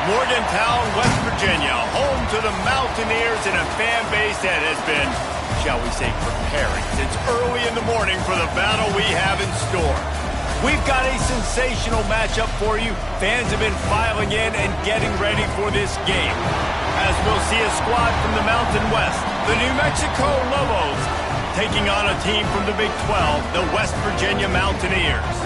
Morgantown, West Virginia, home to the Mountaineers and a fan base that has been, shall we say, preparing since early in the morning for the battle we have in store. We've got a sensational matchup for you. Fans have been filing in and getting ready for this game. As we'll see a squad from the Mountain West, the New Mexico Lobos, taking on a team from the Big 12, the West Virginia Mountaineers.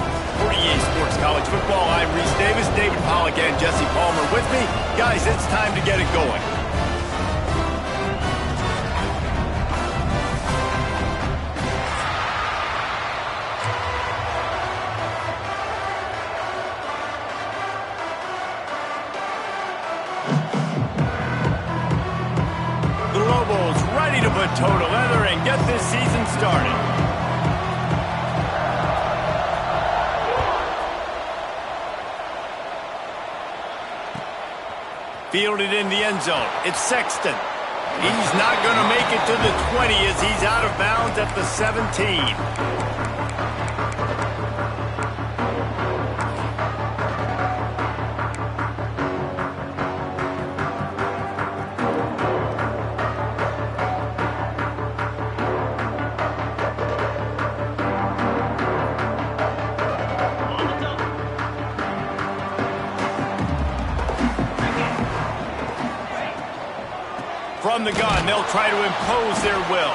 For EA Sports College Football, I'm Reese Davis, David Pollack, and Jesse Palmer with me. Guys, it's time to get it going. The Lobos ready to put toe to leather and get this season started. Fielded in the end zone. It's Sexton. He's not going to make it to the 20 as he's out of bounds at the 17. From the gun, they'll try to impose their will.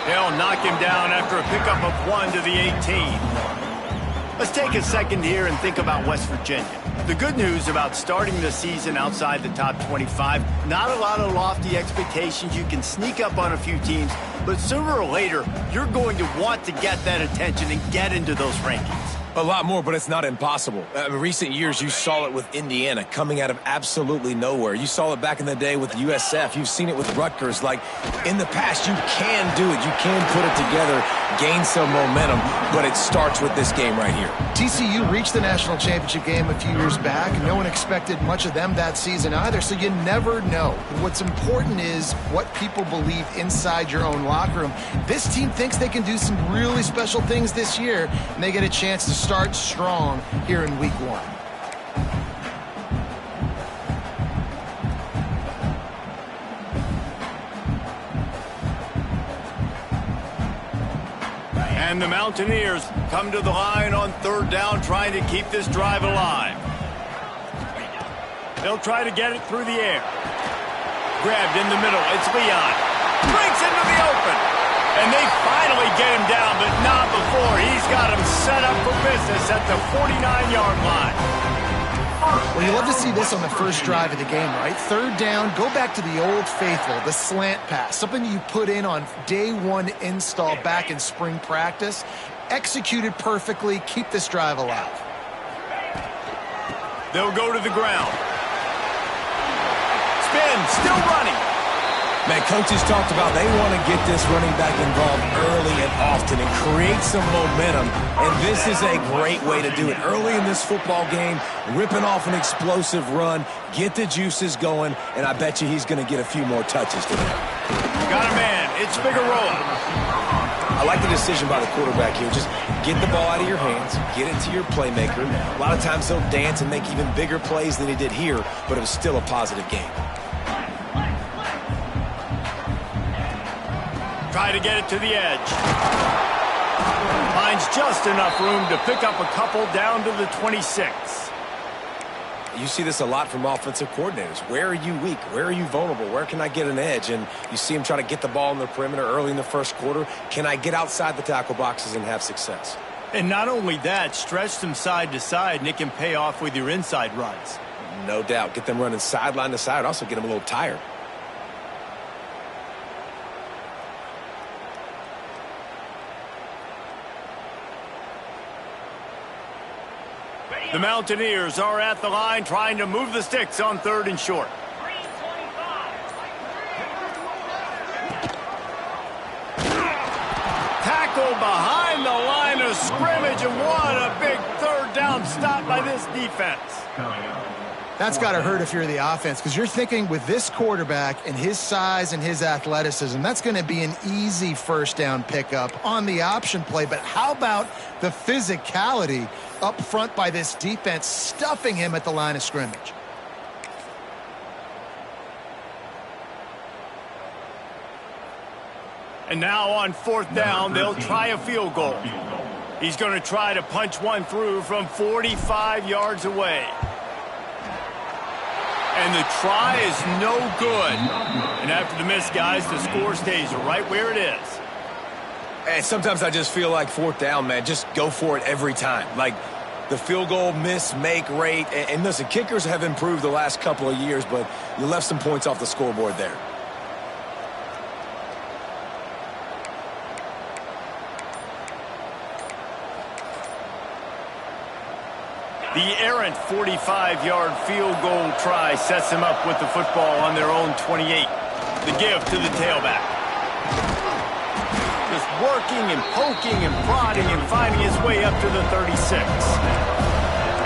They'll knock him down after a pickup of 1 to the 18. Let's take a second here and think about West Virginia. The good news about starting the season outside the top 25, not a lot of lofty expectations. You can sneak up on a few teams, but sooner or later, you're going to want to get that attention and get into those rankings. A lot more, but it's not impossible. In recent years, you saw it with Indiana coming out of absolutely nowhere. You saw it back in the day with USF. You've seen it with Rutgers. Like, in the past, you can do it. You can put it together, gain some momentum, but it starts with this game right here. TCU reached the national championship game a few years back. No one expected much of them that season either, so you never know. What's important is what people believe inside your own locker room. This team thinks they can do some really special things this year, and they get a chance to start strong here in week 1. And the Mountaineers come to the line on 3rd down, trying to keep this drive alive. They'll try to get it through the air. Grabbed in the middle. It's Leon. Breaks into the open. And they finally get him down, but not before. He's got him set up for business at the 49-yard line. Well, you love to see this on the first drive of the game, right? 3rd down, go back to the old faithful, the slant pass, something you put in on day 1 install back in spring practice. Executed perfectly, keep this drive alive. They'll go to the ground. Spin, still running. Man, coaches talked about they want to get this running back involved early and often and create some momentum, and this is a great way to do it. Early in this football game, ripping off an explosive run, get the juices going, and I bet you he's going to get a few more touches today. Got a man. It's Figueroa. I like the decision by the quarterback here. Just get the ball out of your hands, get it to your playmaker. A lot of times he'll dance and make even bigger plays than he did here, but it was still a positive game. Try to get it to the edge. Finds just enough room to pick up a couple down to the 26. You see this a lot from offensive coordinators. Where are you weak? Where are you vulnerable? Where can I get an edge? And you see him try to get the ball in the perimeter early in the first quarter. Can I get outside the tackle boxes and have success? And not only that, stretch them side to side, and it can pay off with your inside runs. No doubt. Get them running sideline to side. Also get them a little tired. The Mountaineers are at the line trying to move the sticks on 3rd and short. Tackle behind the line of scrimmage, and what a big 3rd down stop by this defense. That's got to hurt if you're the offense, because you're thinking with this quarterback and his size and his athleticism, that's going to be an easy 1st down pickup on the option play. But how about the physicality up front by this defense, stuffing him at the line of scrimmage? And now on 4th down, they'll try a field goal. He's going to try to punch one through from 45 yards away. And the try is no good. And after the miss, guys, the score stays right where it is. And sometimes I just feel like 4th down, man, just go for it every time. Like the field goal miss, make rate. And listen, kickers have improved the last couple of years, but you left some points off the scoreboard there. The errant 45-yard field goal try sets them up with the football on their own 28. The give to the tailback. Just working and poking and prodding and finding his way up to the 36.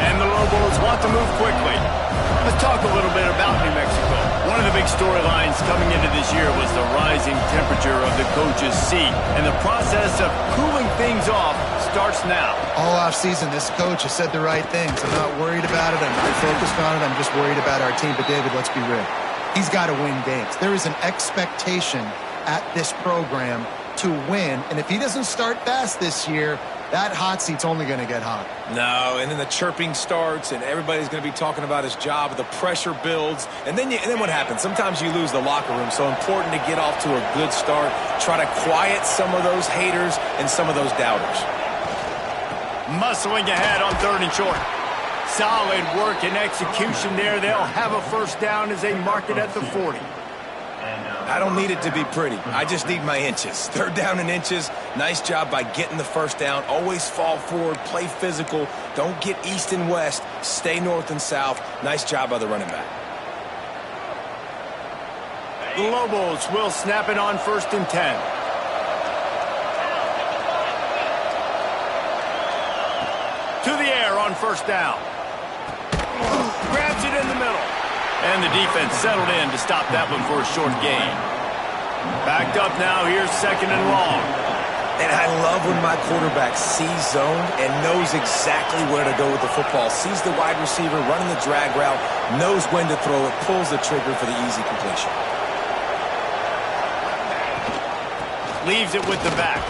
And the Lobos want to move quickly. Let's talk a little bit about New Mexico. One of the big storylines coming into this year was the rising temperature of the coach's seat. And the process of cooling things off starts now. All offseason, this coach has said the right things. I'm not worried about it. I'm not focused on it. I'm just worried about our team. But, David, let's be real. He's got to win games. There is an expectation at this program to win. And if he doesn't start fast this year, that hot seat's only going to get hot. No, and then the chirping starts, and everybody's going to be talking about his job. The pressure builds, and then what happens? Sometimes you lose the locker room. So important to get off to a good start. Try to quiet some of those haters and some of those doubters. Muscling ahead on 3rd and short. Solid work and execution there. They'll have a 1st down as they mark it at the 40. I don't need it to be pretty. I just need my inches. 3rd down in inches. Nice job by getting the 1st down. Always fall forward, play physical. Don't get east and west. Stay north and south. Nice job by the running back. The Lobos will snap it on 1st and 10. To the air on 1st down. Grabs it in the middle. And the defense settled in to stop that one for a short gain. Backed up now. Here's 2nd and long. And I love when my quarterback sees zone and knows exactly where to go with the football. Sees the wide receiver running the drag route, knows when to throw it, pulls the trigger for the easy completion. Leaves it with the back.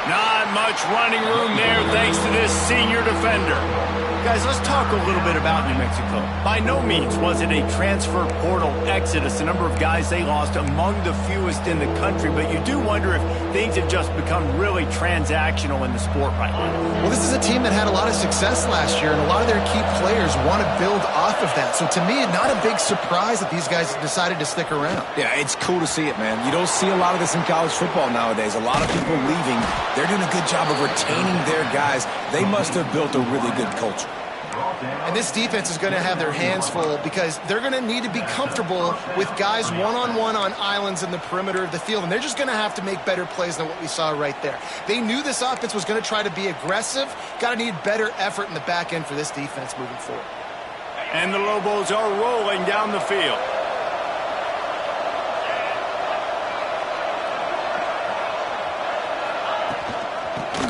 Not much running room there thanks to this senior defender. Guys, let's talk a little bit about New Mexico. By no means was it a transfer portal exodus, the number of guys they lost among the fewest in the country, but you do wonder if things have just become really transactional in the sport right now. Well, this is a team that had a lot of success last year, and a lot of their key players want to build off of that. So to me, not a big surprise that these guys decided to stick around. Yeah, it's cool to see it, man. You don't see a lot of this in college football nowadays. A lot of people leaving. They're doing a good job of retaining their guys. They must have built a really good culture. And this defense is going to have their hands full because they're going to need to be comfortable with guys one-on-one on islands in the perimeter of the field. And they're just going to have to make better plays than what we saw right there. They knew this offense was going to try to be aggressive. Got to need better effort in the back end for this defense moving forward. And the Lobos are rolling down the field.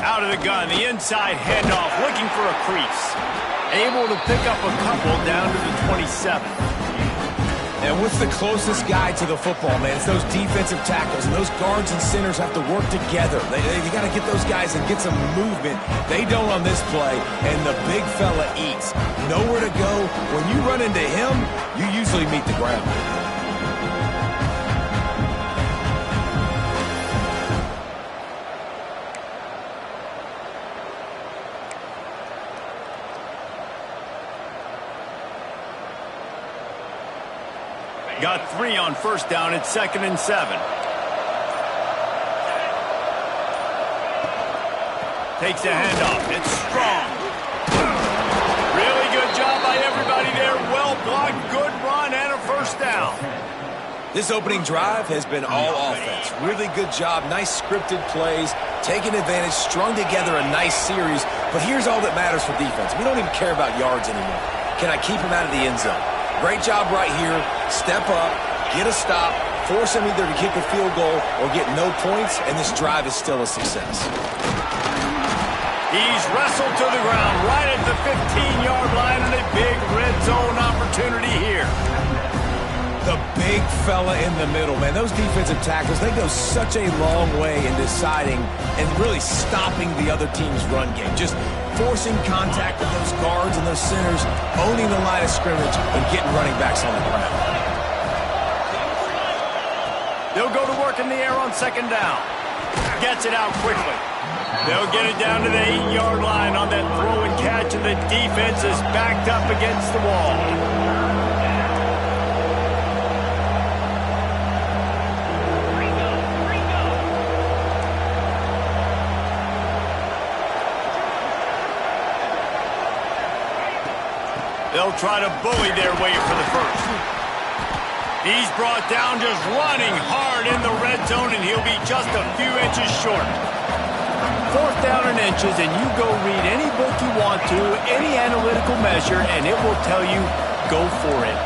Out of the gun, the inside handoff, looking for a crease. Able to pick up a couple down to the 27. And what's the closest guy to the football, man? It's those defensive tackles, and those guards and centers have to work together. They got to get those guys and get some movement. They don't on this play, and the big fella eats. Nowhere to go. When you run into him, you usually meet the ground. Got 3 on 1st down. It's 2nd and 7. Takes a handoff. It's strong. Really good job by everybody there. Well blocked. Good run and a 1st down. This opening drive has been all offense. Really good job. Nice scripted plays. Taking advantage. Strung together a nice series. But here's all that matters for defense. We don't even care about yards anymore. Can I keep him out of the end zone? Great job right here. Step up, get a stop, force him either to kick a field goal or get no points, and this drive is still a success. He's wrestled to the ground right at the 15-yard line, and a big red zone opportunity here. The big big fella in the middle, man. Those defensive tackles, they go such a long way in deciding and really stopping the other team's run game. Just forcing contact with those guards and those centers, owning the line of scrimmage, and getting running backs on the ground. They'll go to work in the air on second down. Gets it out quickly. They'll get it down to the 8-yard line on that throw and catch, and the defense is backed up against the wall. They'll try to bully their way for the first. He's brought down just running hard in the red zone, and he'll be just a few inches short. 4th down and inches, and you go read any book you want to, any analytical measure, and it will tell you, go for it.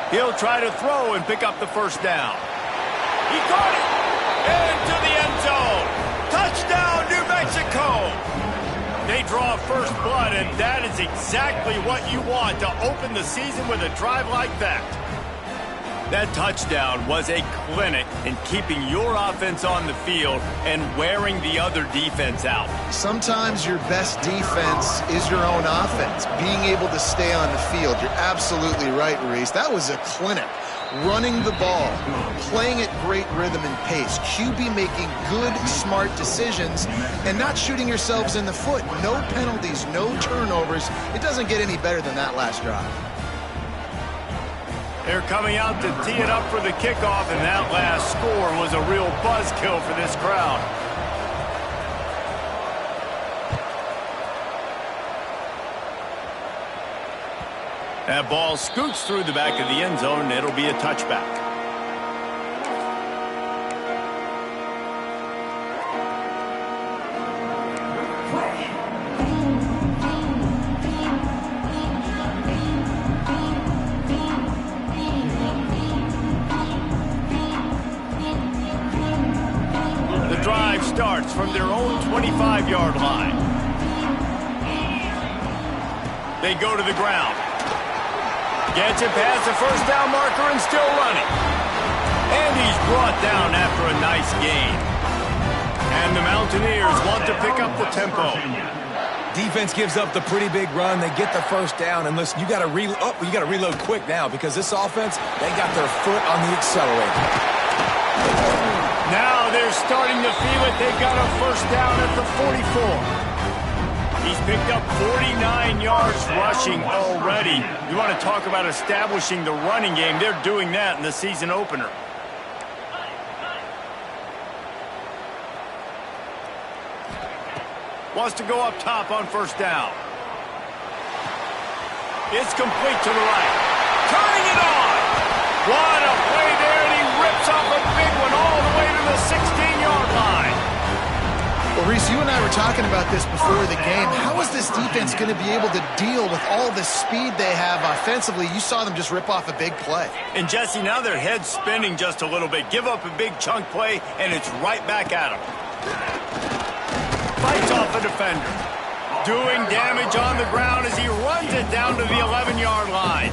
He'll try to throw and pick up the first down. He caught it! Into the end zone! Touchdown, New Mexico! They draw first blood, and that is exactly what you want to open the season with a drive like that. That touchdown was a clinic in keeping your offense on the field and wearing the other defense out. Sometimes your best defense is your own offense, being able to stay on the field. You're absolutely right, Reese. That was a clinic. Running the ball, playing at great rhythm and pace, QB making good, smart decisions, and not shooting yourselves in the foot. No penalties, no turnovers. It doesn't get any better than that last drive. They're coming out to tee it up for the kickoff, and that last score was a real buzzkill for this crowd. That ball scoots through the back of the end zone, and it'll be a touchback. The drive starts from their own 25-yard line. They go to the ground. Gets it past the first down marker and still running. And he's brought down after a nice gain. And the Mountaineers want to pick up the tempo. Defense gives up the pretty big run. They get the first down. And listen, you got to reload quick now because this offense, they got their foot on the accelerator. Now they're starting to feel it. They've got a first down at the 44. He's picked up 49 yards rushing already. You want to talk about establishing the running game. They're doing that in the season opener. Wants to go up top on first down. It's complete to the right. Turning it on. What a play there, and he rips off a big one all the way to the 16-yard line. Well, Reese, you and I were talking about this before the game. How is this defense going to be able to deal with all the speed they have offensively? You saw them just rip off a big play. And, Jesse, now their head's spinning just a little bit. Give up a big chunk play, and it's right back at them. Fights off a defender. Doing damage on the ground as he runs it down to the 11-yard line.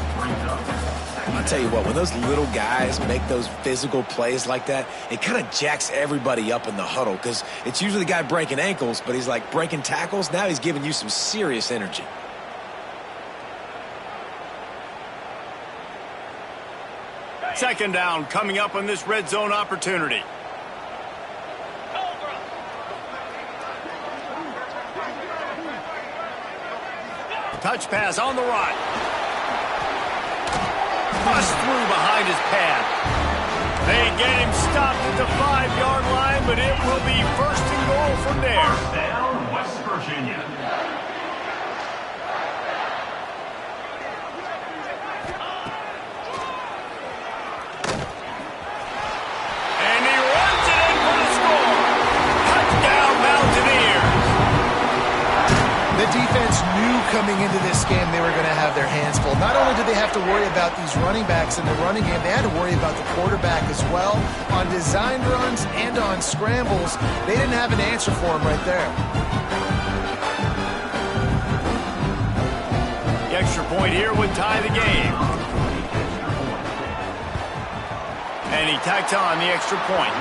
I'll tell you what, when those little guys make those physical plays like that, it kind of jacks everybody up in the huddle because it's usually the guy breaking ankles, but he's like breaking tackles. Now he's giving you some serious energy. Second down coming up on this red zone opportunity. Touch pass on the right. Bust through behind his pad. They get him stopped at the 5-yard line, but it will be first and goal from there. Down, West Virginia. And he runs it in for the score. Touchdown, Mountaineers. The defense knew coming into this game they were going to have their hands full. Not only did they have to worry about these running backs in the running game, they had to worry about the quarterback as well. On designed runs and on scrambles, they didn't have an answer for him right there. extra point here would tie the game. And he tacks on the extra point.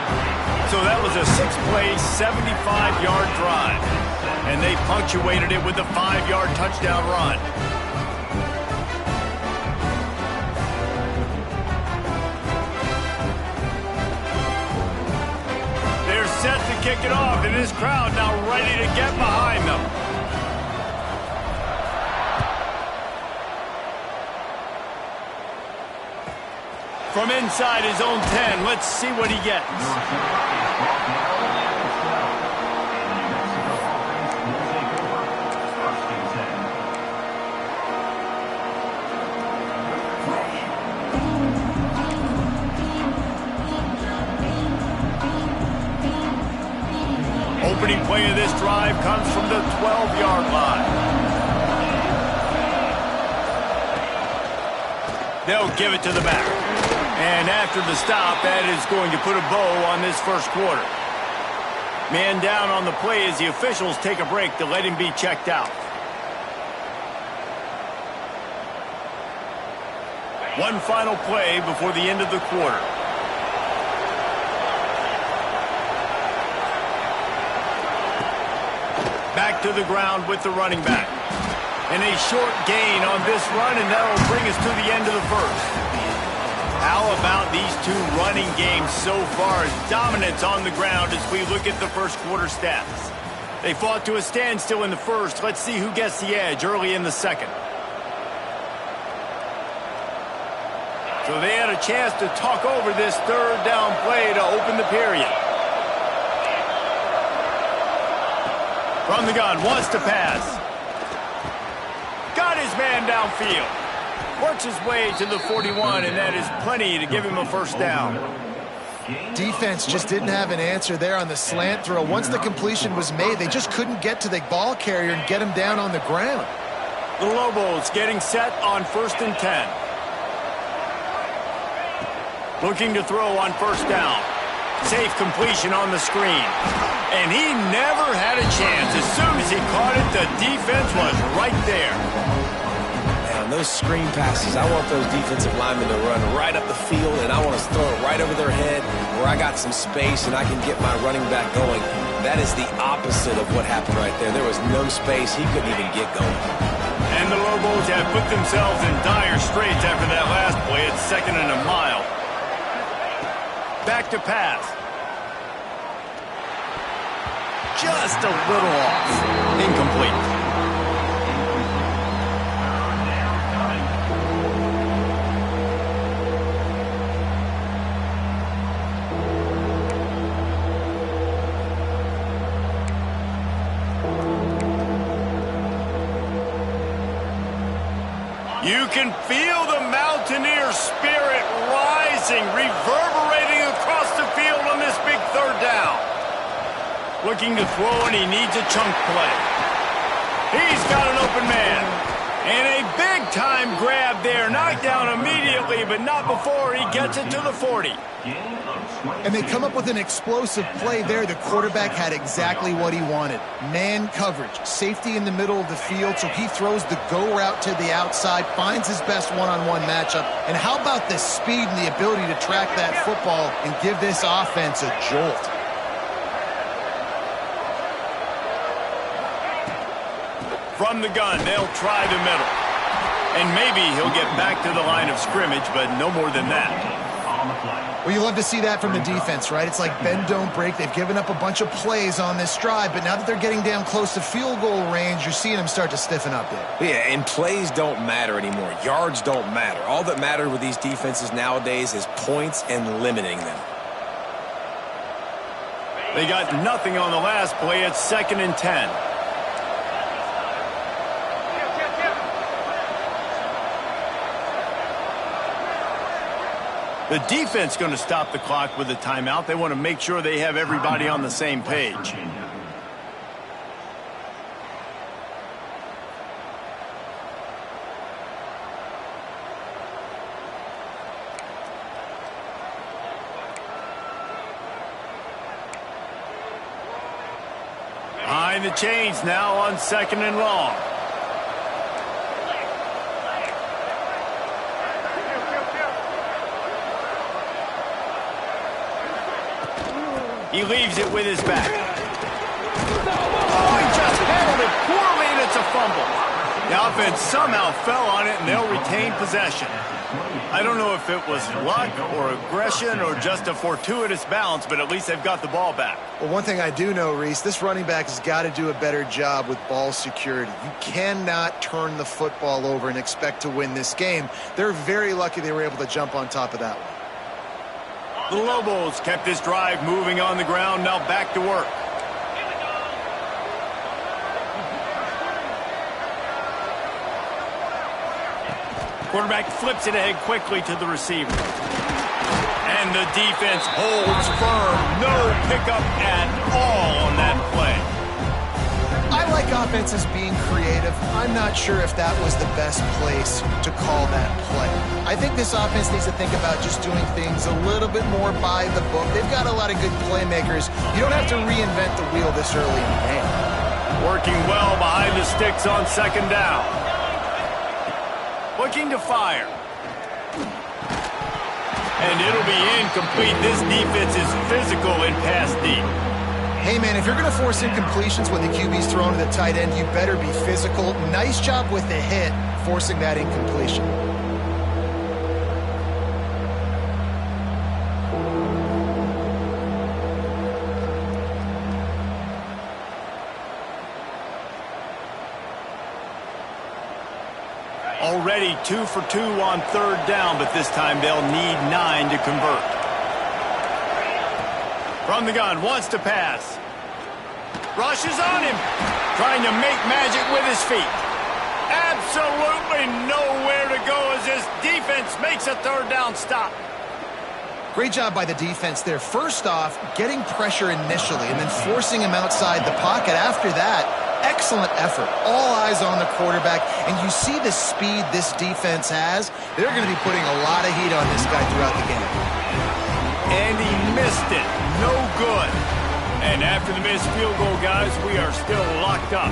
So that was a 6-play, 75-yard drive. And they punctuated it with a 5-yard touchdown run. They're set to kick it off, and this crowd now ready to get behind them. From inside his own 10, let's see what he gets. Opening play of this drive comes from the 12-yard line. They'll give it to the back. And after the stop, that is going to put a bow on this first quarter. Man down on the play as the officials take a break to let him be checked out. One final play before the end of the quarter. Back to the ground with the running back. And a short gain on this run, and that will bring us to the end of the first. How about these two running games so far? Dominance on the ground as we look at the first quarter stats. They fought to a standstill in the first. Let's see who gets the edge early in the second. So they had a chance to talk over this third down play to open the period. From the gun, wants to pass. Got his man downfield. Works his way to the 41, and that is plenty to give him a first down. Defense just didn't have an answer there on the slant throw. Once the completion was made, they just couldn't get to the ball carrier and get him down on the ground. The Lobos getting set on 1st and 10. Looking to throw on first down. Safe completion on the screen. And he never had a chance. As soon as he caught it, the defense was right there. Man, those screen passes, I want those defensive linemen to run right up the field, and I want to throw it right over their head where I got some space and I can get my running back going. That is the opposite of what happened right there. There was no space. He couldn't even get going. And the Lobos have put themselves in dire straits after that last play. It's 2nd and a mile. Back to pass. Just a little off. Incomplete. You can feel the Mountaineer spirit rising, reverberating across the field on this big third down. Looking to throw, and he needs a chunk play. He's got an open man. And a big-time grab there. Knocked down immediately, but not before he gets it to the 40. And they come up with an explosive play there. The quarterback had exactly what he wanted. Man coverage, safety in the middle of the field, so he throws the go route to the outside, finds his best one-on-one matchup. And how about the speed and the ability to track that football and give this offense a jolt? From the gun, they'll try the middle. And maybe he'll get back to the line of scrimmage, but no more than that. Well, you love to see that from the defense, right? It's like bend, don't break. They've given up a bunch of plays on this drive, but now that they're getting down close to field goal range, you're seeing them start to stiffen up there. Yeah, and plays don't matter anymore. Yards don't matter. All that matters with these defenses nowadays is points and limiting them. They got nothing on the last play. It's 2nd and 10. The defense going to stop the clock with a timeout. They want to make sure they have everybody on the same page. Behind the chains now on 2nd and long. He leaves it with his back. Oh, he just handled it poorly, and it's a fumble. The offense somehow fell on it, and they'll retain possession. I don't know if it was luck or aggression or just a fortuitous bounce, but at least they've got the ball back. Well, one thing I do know, Reese, this running back has got to do a better job with ball security. You cannot turn the football over and expect to win this game. They're very lucky they were able to jump on top of that one. The Lobos kept this drive moving on the ground, now back to work. Quarterback flips it ahead quickly to the receiver. And the defense holds firm. No pickup at all on that play. I like offenses being creative. I'm not sure if that was the best place to call that play. I think this offense needs to think about just doing things a little bit more by the book. They've got a lot of good playmakers. You don't have to reinvent the wheel this early in the game. Working well behind the sticks on second down. Looking to fire. And it'll be incomplete. This defense is physical and pass deep. Hey, man, if you're going to force incompletions when the QB's thrown to the tight end, you better be physical. Nice job with the hit, forcing that incompletion. Already 2 for 2 on third down, but this time they'll need 9 to convert. From the gun, wants to pass. Rushes on him. Trying to make magic with his feet. Absolutely nowhere to go as this defense makes a third down stop. Great job by the defense there. First off, getting pressure initially and then forcing him outside the pocket. After that, excellent effort. All eyes on the quarterback, and you see the speed this defense has. They're going to be putting a lot of heat on this guy throughout the game. And he missed it. No good. And after the missed field goal, guys, we are still locked up.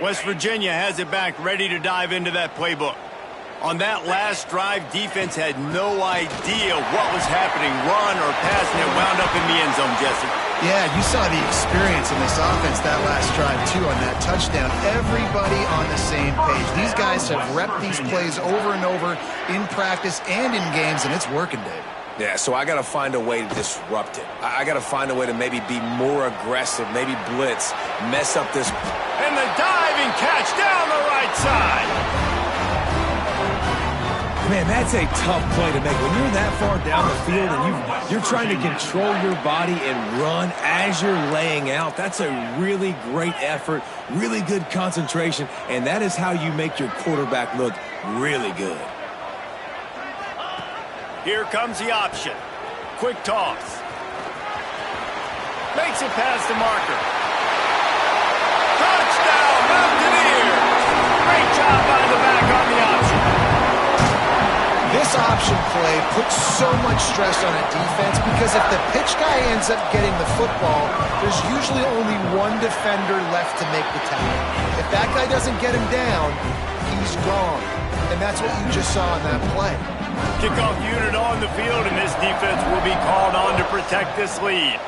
West Virginia has it back, ready to dive into that playbook. On that last drive, defense had no idea what was happening, run or pass, and it wound up in the end zone, Jesse. Yeah, you saw the experience in this offense that last drive, too, on that touchdown. Everybody on the same page. These guys have repped these plays over and over in practice and in games, and it's working, Dave. Yeah, so I got to find a way to disrupt it. I got to find a way to maybe be more aggressive, maybe blitz, mess up this. And the diving catch down the right side. Man, that's a tough play to make. When you're that far down the field and you're trying to control your body and run as you're laying out, that's a really great effort, really good concentration, and that is how you make your quarterback look really good. Here comes the option. Quick toss. Makes it past the marker. Touchdown, Mountaineers! Great job by the back on the option. This option play puts so much stress on a defense because if the pitch guy ends up getting the football, there's usually only one defender left to make the tackle. If that guy doesn't get him down, he's gone. And that's what you just saw in that play. Kickoff unit on the field, and this defense will be called on to protect this lead.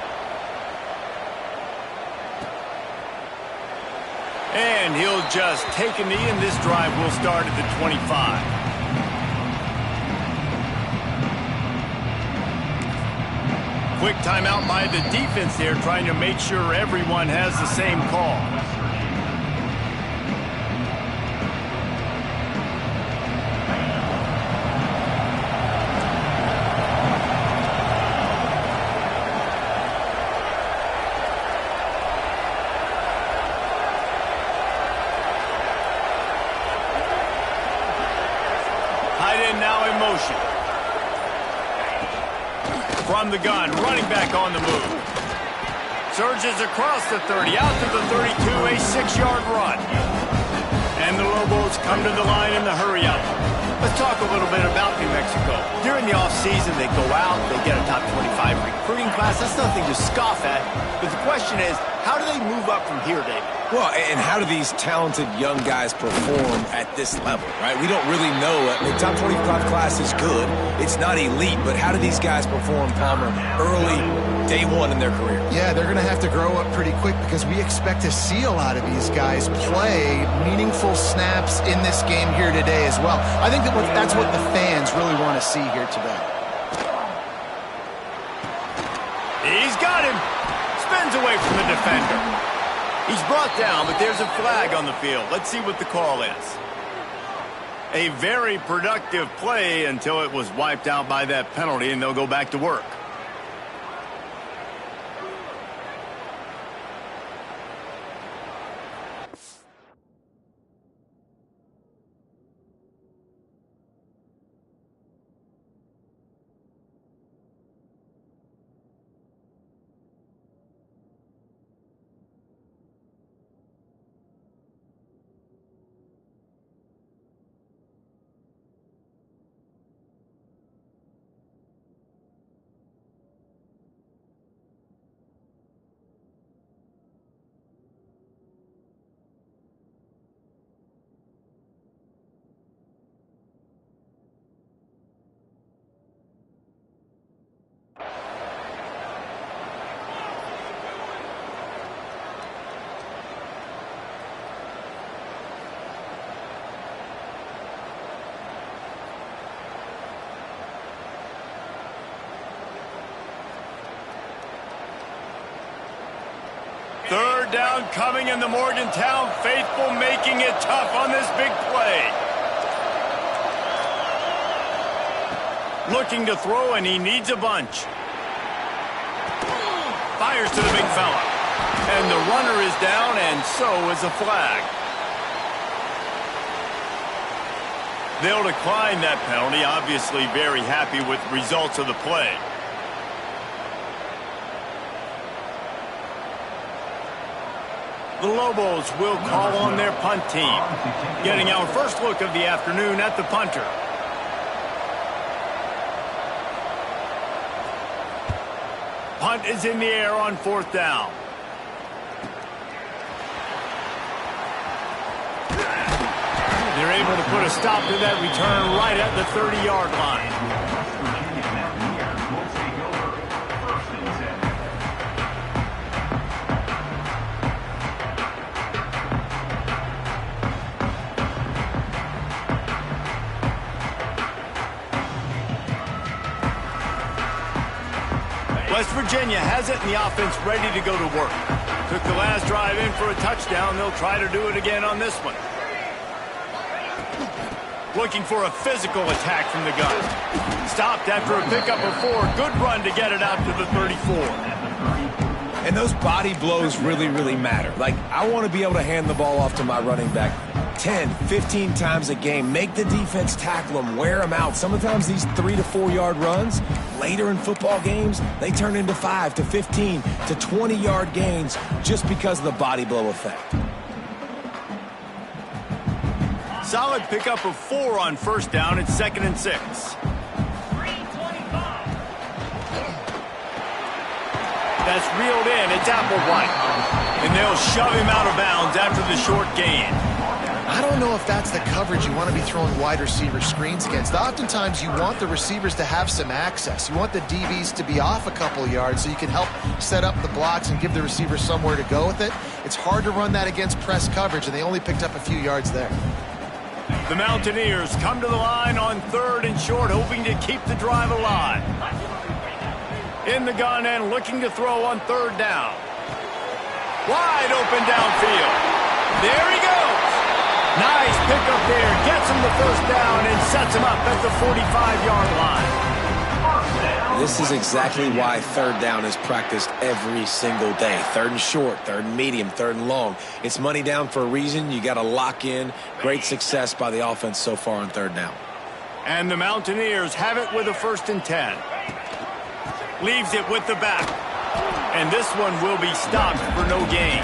And he'll just take a knee, and this drive will start at the 25. Quick timeout by the defense there, trying to make sure everyone has the same call. Now in motion. From the gun, running back on the move. Surges across the 30, out to the 32, a 6-yard run. And the Lobos come to the line in the hurry up. Let's talk a little bit about New Mexico. During the offseason, they go out, they get a top 25 recruiting class. That's nothing to scoff at. But the question is, how do they move up from here, David? Well, and how do these talented young guys perform at this level, right? We don't really know. The top 25 class is good. It's not elite, but how do these guys perform, Palmer, early, day one in their career? Yeah, they're going to have to grow up pretty quick because we expect to see a lot of these guys play meaningful snaps in this game here today as well. I think that's what the fans really want to see here today. He's got him. Spins away from the defender. He's brought down, but there's a flag on the field. Let's see what the call is. A very productive play until it was wiped out by that penalty, and they'll go back to work. Third down coming in the Morgantown faithful, making it tough on this big play. Looking to throw, and he needs a bunch. Fires to the big fella. And the runner is down, and so is a flag. They'll decline that penalty, obviously very happy with the results of the play. The Lobos will call on their punt team. Getting our first look of the afternoon at the punter. Punt is in the air on fourth down. They're able to put a stop to that return right at the 30-yard line. West Virginia has it, and the offense ready to go to work. Took the last drive in for a touchdown. They'll try to do it again on this one. Looking for a physical attack from the gun. Stopped after a pickup of 4. Good run to get it out to the 34. And those body blows really, really matter. Like, I want to be able to hand the ball off to my running back 10, 15 times a game. Make the defense tackle them, wear them out. Sometimes these 3 to 4 yard runs, later in football games, they turn into 5 to 15 to 20 yard gains just because of the body blow effect. Solid pickup of 4 on first down. It's 2nd and 6. That's reeled in. It's Applewhite. And they'll shove him out of bounds after the short gain. I don't know if that's the coverage you want to be throwing wide receiver screens against. Oftentimes, you want the receivers to have some access. You want the DBs to be off a couple yards so you can help set up the blocks and give the receiver somewhere to go with it. It's hard to run that against press coverage, and they only picked up a few yards there. The Mountaineers come to the line on 3rd and short, hoping to keep the drive alive. In the gun and looking to throw on 3rd down. Wide open downfield. There he goes. Nice pickup there. Gets him the first down and sets him up at the 45-yard line. This is exactly why 3rd down is practiced every single day. 3rd and short, 3rd and medium, 3rd and long. It's money down for a reason. You got to lock in. Great success by the offense so far on 3rd down. And the Mountaineers have it with a 1st and 10. Leaves it with the back. And this one will be stopped for no gain.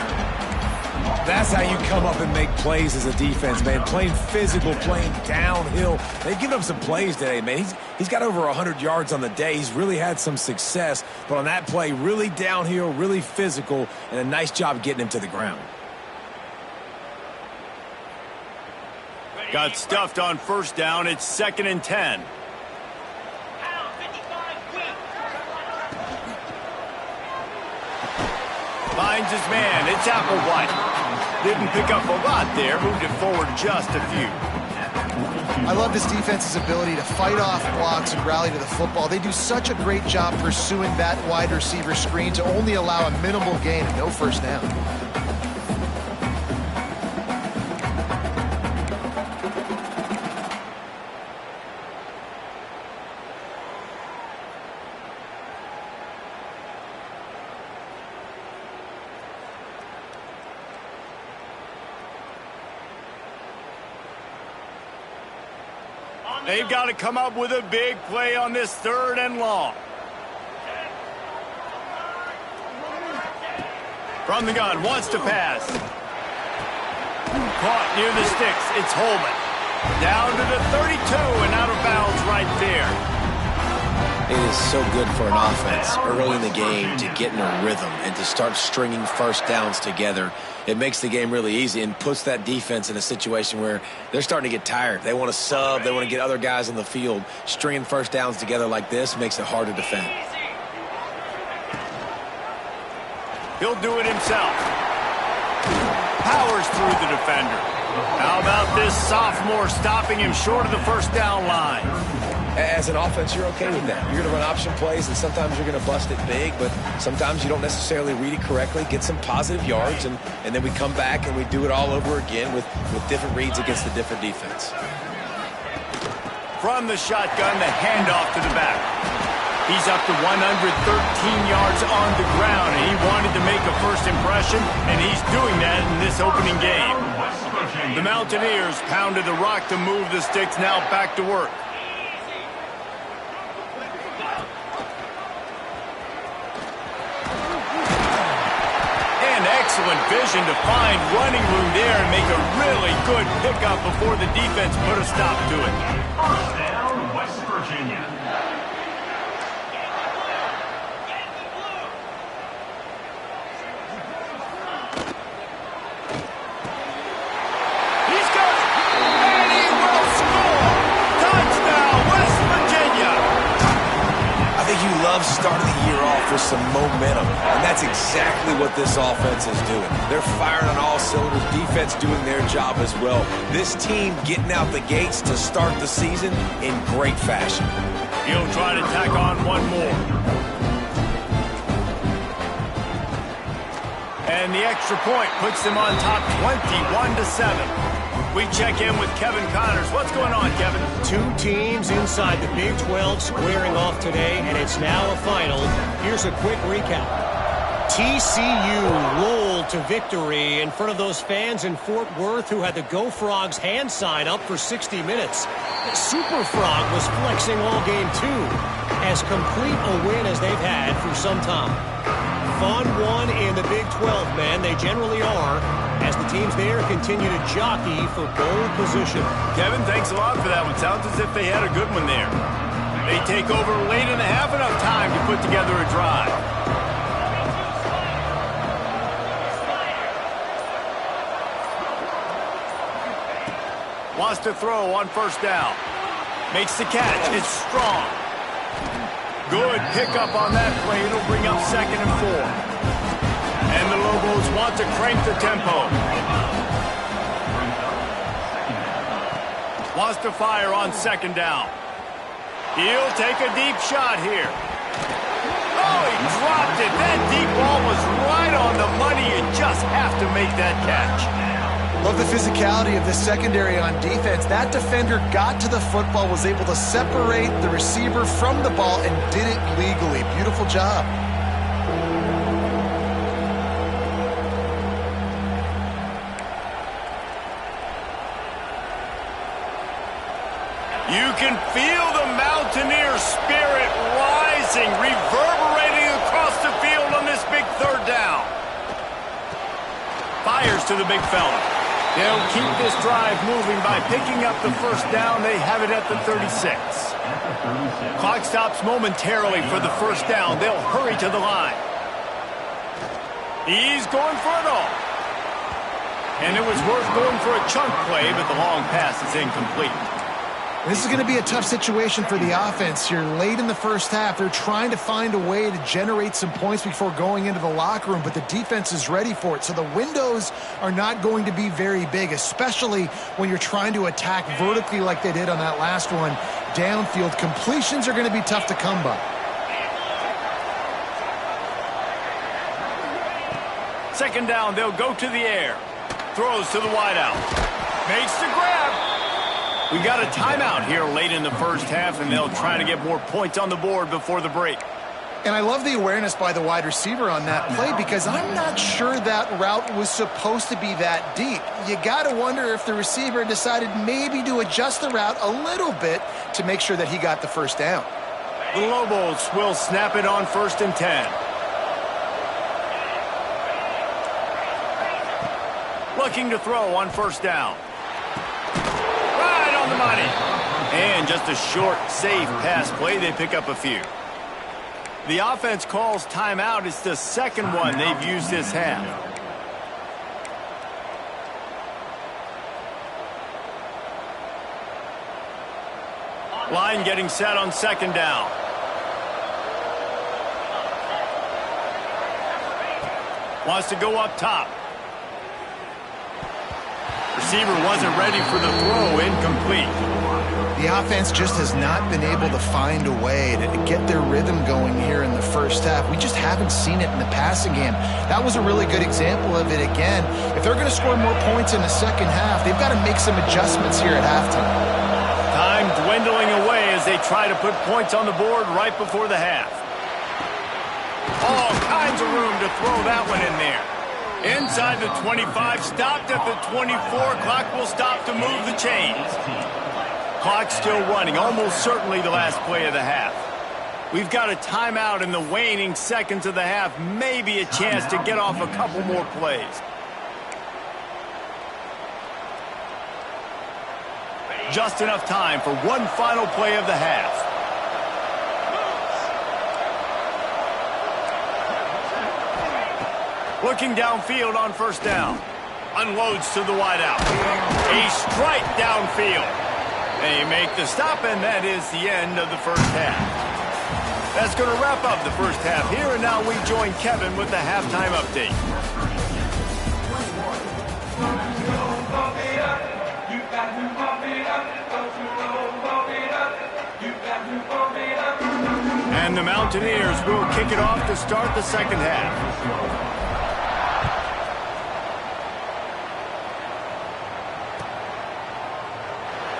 That's how you come up and make plays as a defense, man. Playing physical, playing downhill. They've given him some plays today, man. He's got over 100 yards on the day. He's really had some success. But on that play, really downhill, really physical, and a nice job getting him to the ground. Got stuffed on first down. It's 2nd and 10. Finds his man. It's Applewhite. Didn't pick up a lot there. Moved it forward just a few. I love this defense's ability to fight off blocks and rally to the football. They do such a great job pursuing that wide receiver screen to only allow a minimal gain and no first down. They've got to come up with a big play on this 3rd and long. From the gun, wants to pass. Caught near the sticks. It's Holman. Down to the 32 and out of bounds right there. It is so good for an offense early in the game to get in a rhythm and to start stringing first downs together. It makes the game really easy and puts that defense in a situation where they're starting to get tired. They want to sub. They want to get other guys on the field. Stringing first downs together like this makes it hard to defend. He'll do it himself. Powers through the defender. How about this sophomore stopping him short of the first down line? As an offense, you're okay with that. You're going to run option plays, and sometimes you're going to bust it big, but sometimes you don't necessarily read it correctly, get some positive yards, and then we come back and we do it all over again with different reads against a different defense. From the shotgun, the handoff to the back. He's up to 113 yards on the ground, and he wanted to make a first impression, and he's doing that in this opening game. The Mountaineers pounded the rock to move the sticks, now back to work. Excellent vision to find running room there and make a really good pickup before the defense put a stop to it. First down, West Virginia. He's got it, and he will score. Touchdown, West Virginia. I think you love starting the year off with some momentum, and that's exactly what this offense is doing. They're firing on all cylinders, defense doing their job as well. This team getting out the gates to start the season in great fashion. He'll try to tack on one more. And the extra point puts them on top 21-7. We check in with Kevin Connors. What's going on, Kevin? Two teams inside the Big 12 squaring off today, and it's now a final. Here's a quick recap. TCU rolled to victory in front of those fans in Fort Worth who had the Go Frogs hand sign up for 60 minutes. Super Frog was flexing all game too. As complete a win as they've had for some time. Fun one in the Big 12, man. They generally are, as the teams there continue to jockey for bowl position. Kevin, thanks a lot for that one. Sounds as if they had a good one there. They take over late in the half, enough time to put together a drive. Wants to throw on first down. Makes the catch. It's strong. Good pickup on that play. It'll bring up 2nd and 4. And the Lobos want to crank the tempo. Wants to fire on 2nd down. He'll take a deep shot here. Oh, he dropped it. That deep ball was right on the money. You just have to make that catch. Love the physicality of the secondary on defense. That defender got to the football, was able to separate the receiver from the ball, and did it legally. Beautiful job. You can feel the Mountaineer spirit rising, reverberating across the field on this big 3rd down. Fires to the big fella. They'll keep this drive moving by picking up the first down. They have it at the 36. Clock stops momentarily for the first down. They'll hurry to the line. He's going for it all. And it was worth going for a chunk play, but the long pass is incomplete. This is going to be a tough situation for the offense here. Late in the first half, they're trying to find a way to generate some points before going into the locker room, but the defense is ready for it. So the windows are not going to be very big, especially when you're trying to attack vertically like they did on that last one. Downfield completions are going to be tough to come by. Second down, they'll go to the air. Throws to the wideout. Makes the grab. We got a timeout here late in the first half, and they'll try to get more points on the board before the break. And I love the awareness by the wide receiver on that play because I'm not sure that route was supposed to be that deep. You got to wonder if the receiver decided maybe to adjust the route a little bit to make sure that he got the first down. The Lobos will snap it on 1st and 10. Looking to throw on 1st down. Right on the money. And just a short, safe pass play. They pick up a few. The offense calls timeout. It's the second one they've used this half. Line getting set on 2nd down. Wants to go up top. Receiver wasn't ready for the throw. Incomplete. The offense just has not been able to find a way to get their rhythm going here in the first half. We just haven't seen it in the passing game. That was a really good example of it again. If they're going to score more points in the second half, they've got to make some adjustments here at halftime. Time dwindling away as they try to put points on the board right before the half. All kinds of room to throw that one in there. Inside the 25, stopped at the 24. Clock will stop to move the chains. Clock still running, almost certainly the last play of the half. We've got a timeout in the waning seconds of the half. Maybe a chance to get off a couple more plays. Just enough time for one final play of the half. Looking downfield on 1st down. Unloads to the wideout. A strike downfield. They make the stop, and that is the end of the first half. That's going to wrap up the first half here, and now we join Kevin with the halftime update. And the Mountaineers will kick it off to start the second half.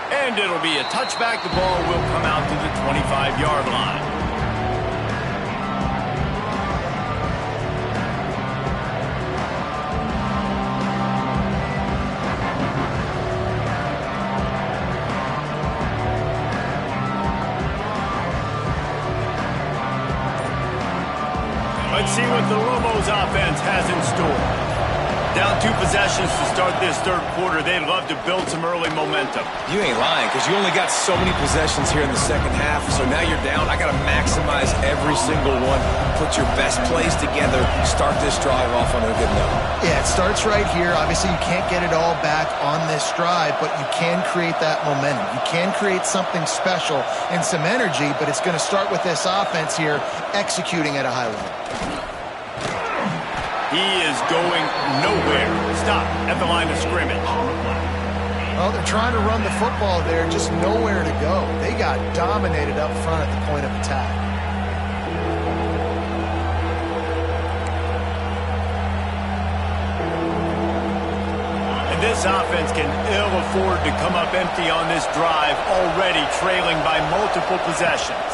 And it'll be a touchback. The ball will come out to the 25-yard line. Let's see what the Lobos offense has in store. Down 2 possessions to start this third quarter. They'd love to build some early momentum. You ain't lying, because you only got so many possessions here in the second half, so now you're down. I got to maximize every single one, put your best plays together, start this drive off on a good note. Yeah, it starts right here. Obviously, you can't get it all back on this drive, but you can create that momentum. You can create something special and some energy, but it's going to start with this offense here executing at a high level. He is going nowhere. Stop at the line of scrimmage. Well, they're trying to run the football there, just nowhere to go. They got dominated up front at the point of attack. And this offense can ill afford to come up empty on this drive, already trailing by multiple possessions.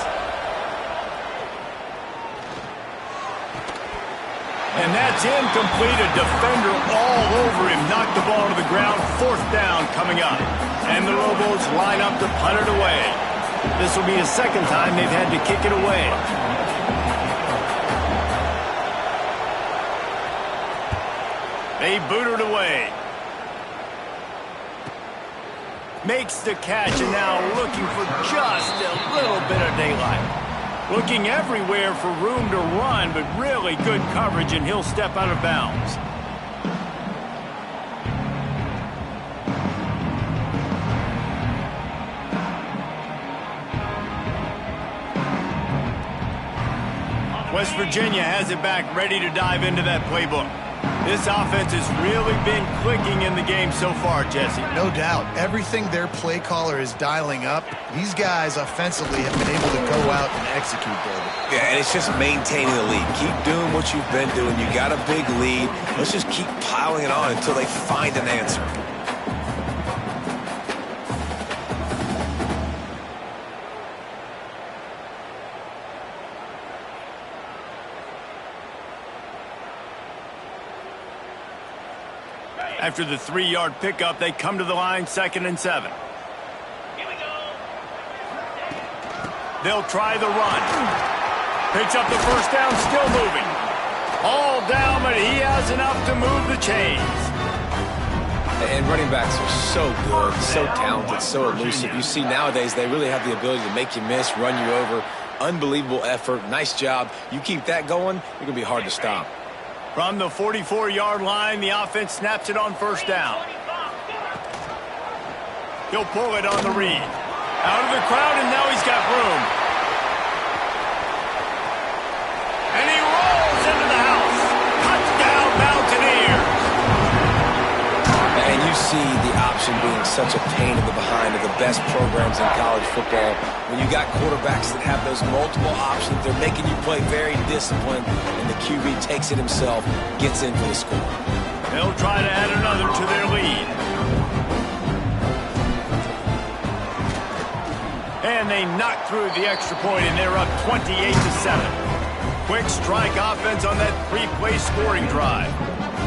And that's incomplete. A defender all over him. Knocked the ball to the ground. 4th down coming up. And the Lobos line up to punt it away. This will be the second time they've had to kick it away. They boot it away. Makes the catch and now looking for just a little bit of daylight. Looking everywhere for room to run, but really good coverage, and he'll step out of bounds. West Virginia has it back, ready to dive into that playbook. This offense has really been clicking in the game so far, Jesse. No doubt. Everything their play caller is dialing up, these guys offensively have been able to go out and execute, David. Yeah, and it's just maintaining the lead. Keep doing what you've been doing. You got a big lead. Let's just keep piling it on until they find an answer. After the 3-yard pickup, they come to the line, 2nd and 7. Here we go. They'll try the run. Picks up the first down, still moving. All down, but he has enough to move the chains. And running backs are so good, so talented, so elusive. You see nowadays they really have the ability to make you miss, run you over. Unbelievable effort. Nice job. You keep that going, you're going to be hard to stop. From the 44-yard line, the offense snaps it on first down. He'll pull it on the read. Out of the crowd, and now he's got room. And he rolls into the house. Touchdown, Mountaineers. And you see the option being such a pain in the behind of the best programs in college football. When you got quarterbacks that have those multiple options, they're making you play very disciplined, and the QB takes it himself, gets in for the score. They'll try to add another to their lead. And they knock through the extra point, and they're up 28-7. Quick strike offense on that 3-play scoring drive.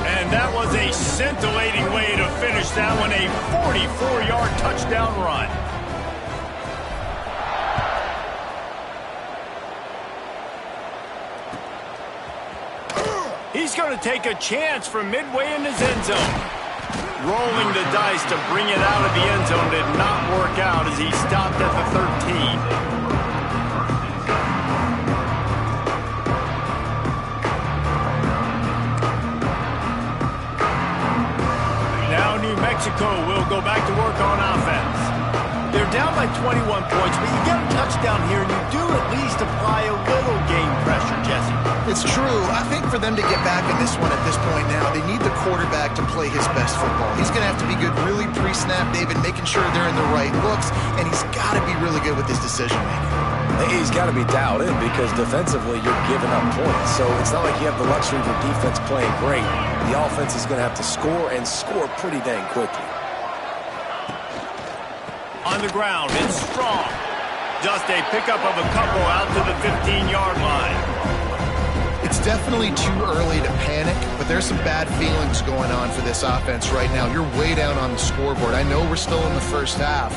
And that was a scintillating way to finish that one, a 44-yard touchdown run. He's going to take a chance from midway in his end zone. Rolling the dice to bring it out of the end zone did not work out as he stopped at the 13. Now New Mexico will go back to work on offense. They're down by 21 points, but you get a touchdown here, and you do at least apply a little game pressure, Jesse. It's true. I think for them to get back in this one at this point now, they need the quarterback to play his best football. He's going to have to be good really pre-snap, David, making sure they're in the right looks, and he's got to be really good with his decision-making. He's got to be dialed in because defensively you're giving up points. So it's not like you have the luxury of your defense playing great. The offense is going to have to score and score pretty dang quickly. On the ground, it's Strong. Just a pickup of a couple out to the 15-yard line. It's definitely too early to panic, but there's some bad feelings going on for this offense right now. You're way down on the scoreboard. I know we're still in the first half,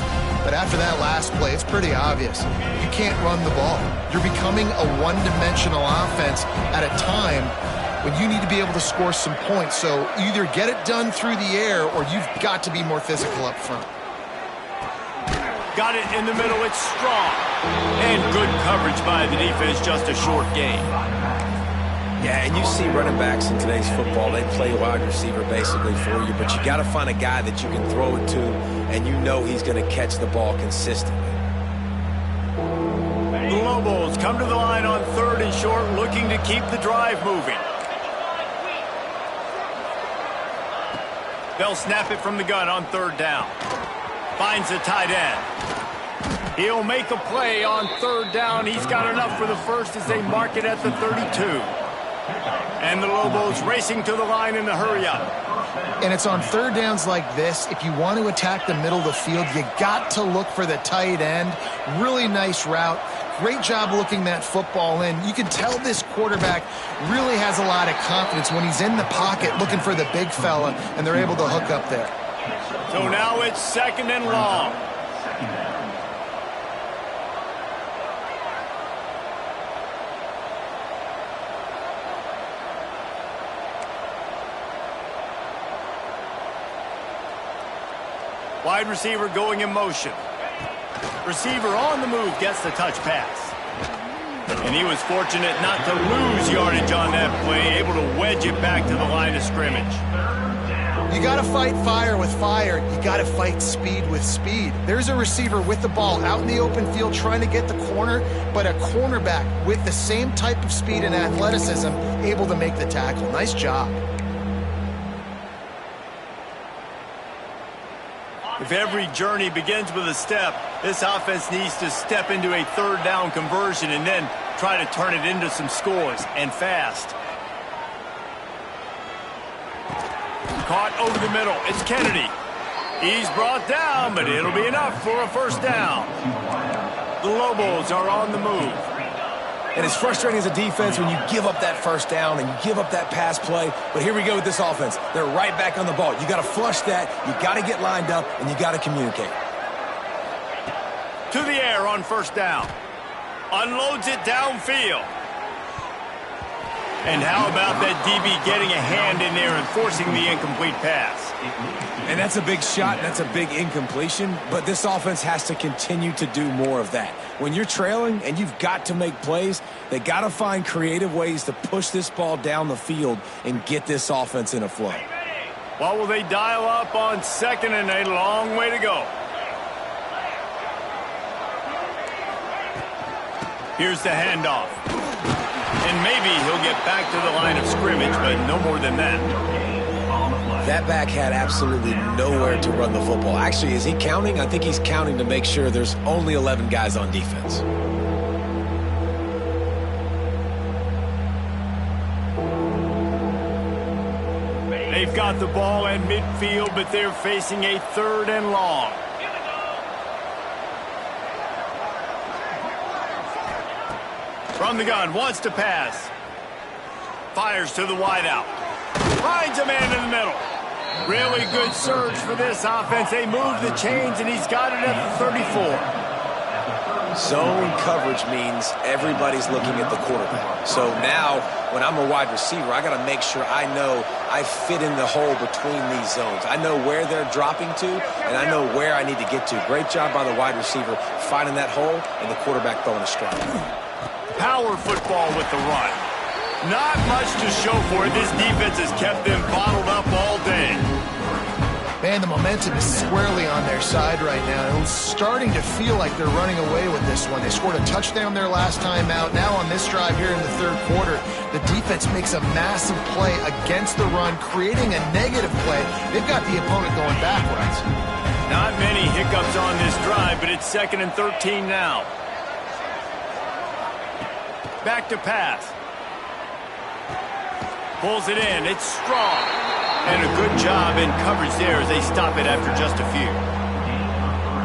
but after that last play, it's pretty obvious. You can't run the ball. You're becoming a one-dimensional offense at a time when you need to be able to score some points. So either get it done through the air or you've got to be more physical up front. Got it in the middle, it's Strong. And good coverage by the defense, just a short gain. Yeah, and you see running backs in today's football, they play wide receiver basically for you, but you got to find a guy that you can throw it to, and you know he's going to catch the ball consistently. The Lobos come to the line on 3rd and short, looking to keep the drive moving. They'll snap it from the gun on 3rd down. Finds the tight end. He'll make a play on 3rd down. He's got enough for the first as they mark it at the 32. And the Lobos racing to the line in a hurry-up. And it's on 3rd downs like this. If you want to attack the middle of the field, you got to look for the tight end. Really nice route. Great job looking that football in. You can tell this quarterback really has a lot of confidence when he's in the pocket looking for the big fella, and they're able to hook up there. So now it's 2nd and long. Wide receiver going in motion. Receiver on the move gets the touch pass. And he was fortunate not to lose yardage on that play, able to wedge it back to the line of scrimmage. You got to fight fire with fire. You got to fight speed with speed. There's a receiver with the ball out in the open field trying to get the corner, but a cornerback with the same type of speed and athleticism able to make the tackle. Nice job. If every journey begins with a step, this offense needs to step into a third down conversion and then try to turn it into some scores, and fast. Caught over the middle. It's Kennedy. He's brought down, but it'll be enough for a first down. The Lobos are on the move. And it's frustrating as a defense when you give up that first down and you give up that pass play. But here we go with this offense. They're right back on the ball. You got to flush that. You got to get lined up, and you got to communicate. To the air on first down. Unloads it downfield. And how about that DB getting a hand in there and forcing the incomplete pass? And that's a big shot, and that's a big incompletion, but this offense has to continue to do more of that. When you're trailing and you've got to make plays, they got to find creative ways to push this ball down the field and get this offense in a flow. Well, will they dial up on second and a long way to go? Here's the handoff. And maybe he'll get back to the line of scrimmage, but no more than that. That back had absolutely nowhere to run the football. Actually, is he counting? I think he's counting to make sure there's only 11 guys on defense. They've got the ball in midfield, but they're facing a third and long. From the gun, wants to pass. Fires to the wideout. Finds a man in the middle. Really good surge for this offense. They move the chains, and he's got it at the 34. Zone coverage means everybody's looking at the quarterback. So now, when I'm a wide receiver, I got to make sure I know I fit in the hole between these zones. I know where they're dropping to, and I know where I need to get to. Great job by the wide receiver finding that hole, and the quarterback throwing a strike. Power football with the run. Not much to show for it. This defense has kept them bottled up all day. Man, the momentum is squarely on their side right now. It's starting to feel like they're running away with this one. They scored a touchdown their last time out. Now on this drive here in the third quarter, the defense makes a massive play against the run, creating a negative play. They've got the opponent going backwards. Not many hiccups on this drive, but it's 2nd and 13 now. Back to pass. Pulls it in. It's strong. And a good job in coverage there as they stop it after just a few.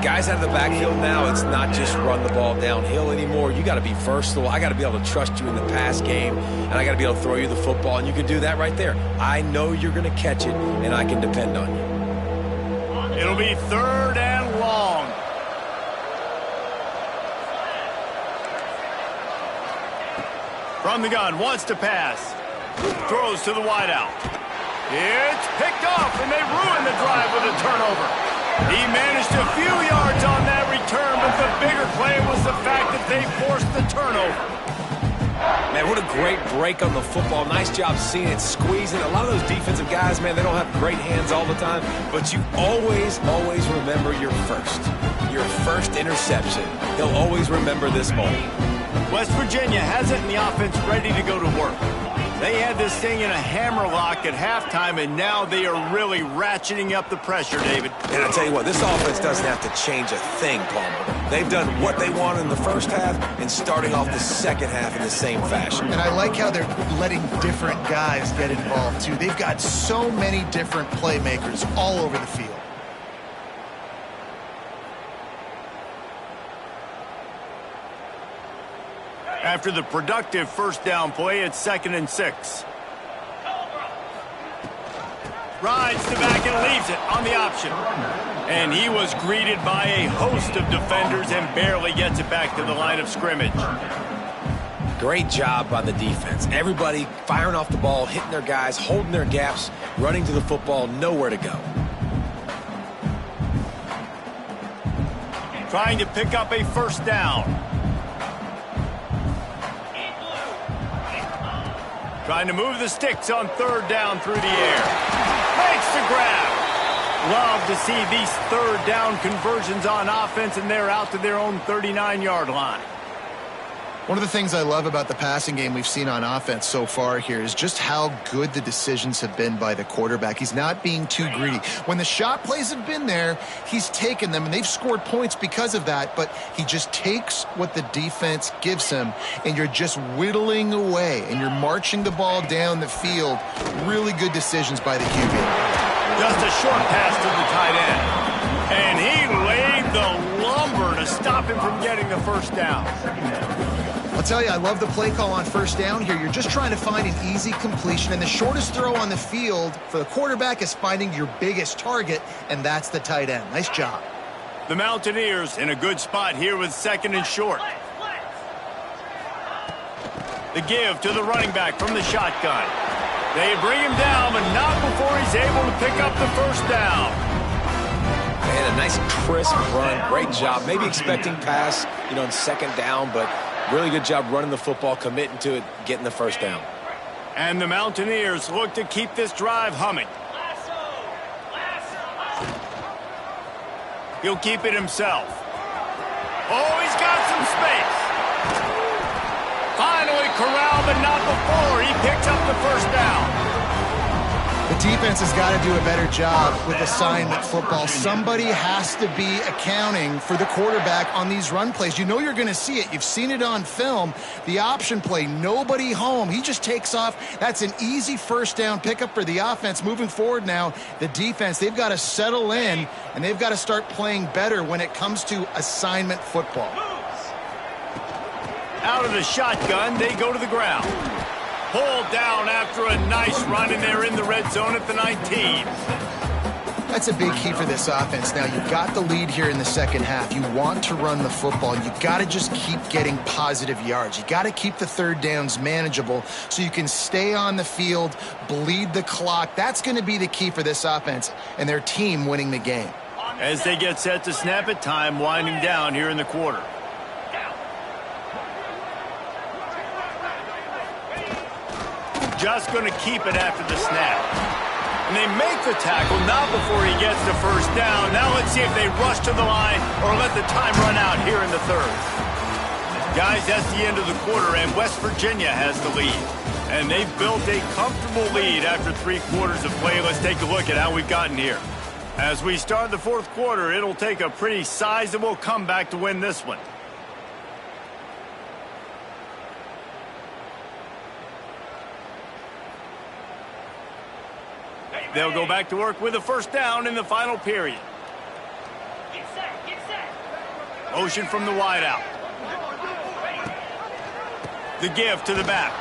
Guys out of the backfield now, it's not just run the ball downhill anymore. You got to be versatile. I got to be able to trust you in the pass game, and I got to be able to throw you the football, and you can do that right there. I know you're going to catch it, and I can depend on you. It'll be 3rd and long. From the gun, wants to pass. Throws to the wideout. It's picked off, and they ruin the drive with a turnover. He managed a few yards on that return, but the bigger play was the fact that they forced the turnover. Man, what a great break on the football. Nice job seeing it, squeezing. A lot of those defensive guys, man, they don't have great hands all the time, but you always remember your first interception. He'll always remember this moment. West Virginia has it in the offense ready to go to work. They had this thing in a hammerlock at halftime, and now they are really ratcheting up the pressure, David. And I'll tell you what, this offense doesn't have to change a thing, Palmer. They've done what they wanted in the first half and starting off the second half in the same fashion. And I like how they're letting different guys get involved, too. They've got so many different playmakers all over the field. After the productive first down play, it's 2nd and 6. Rides the back and leaves it on the option. And he was greeted by a host of defenders and barely gets it back to the line of scrimmage. Great job by the defense. Everybody firing off the ball, hitting their guys, holding their gaps, running to the football, nowhere to go. Trying to pick up a first down. Trying to move the sticks on third down through the air. Makes the grab. Love to see these third down conversions on offense, and they're out to their own 39-yard line. One of the things I love about the passing game we've seen on offense so far here is just how good the decisions have been by the quarterback. He's not being too greedy. When the shot plays have been there, he's taken them, and they've scored points because of that, but he just takes what the defense gives him, and you're just whittling away, and you're marching the ball down the field. Really good decisions by the QB. Just a short pass to the tight end. And he laid the lumber to stop him from getting the first down. I'll tell you, I love the play call on first down here. You're just trying to find an easy completion, and the shortest throw on the field for the quarterback is finding your biggest target, and that's the tight end. Nice job. The Mountaineers in a good spot here with second and short. The give to the running back from the shotgun. They bring him down, but not before he's able to pick up the first down. Man, a nice crisp run. Great job. Maybe expecting pass, in second down, but really good job running the football, committing to it, getting the first down. And the Mountaineers look to keep this drive humming. He'll keep it himself. Oh, he's got some space. Finally corralled, but not before. He picks up the first down. The defense has got to do a better job with assignment football. Somebody has to be accounting for the quarterback on these run plays. You know you're going to see it. You've seen it on film. The option play, nobody home. He just takes off. That's an easy first down pickup for the offense. Moving forward now, the defense, they've got to settle in, and they've got to start playing better when it comes to assignment football. Out of the shotgun, they go to the ground. Pulled down after a nice run, and they're in the red zone at the 19. That's a big key for this offense. Now, you've got the lead here in the second half. You want to run the football. You got to just keep getting positive yards. You got to keep the third downs manageable so you can stay on the field, bleed the clock. That's going to be the key for this offense and their team winning the game. As they get set to snap it, time winding down here in the quarter. Just going to keep it after the snap. And they make the tackle, not before he gets the first down. Now let's see if they rush to the line or let the time run out here in the third. Guys, that's the end of the quarter, and West Virginia has the lead. And they've built a comfortable lead after 3 quarters of play. Let's take a look at how we've gotten here. As we start the fourth quarter, it'll take a pretty sizable comeback to win this one. They'll go back to work with a first down in the final period. Get set. Motion from the wideout. The give to the back.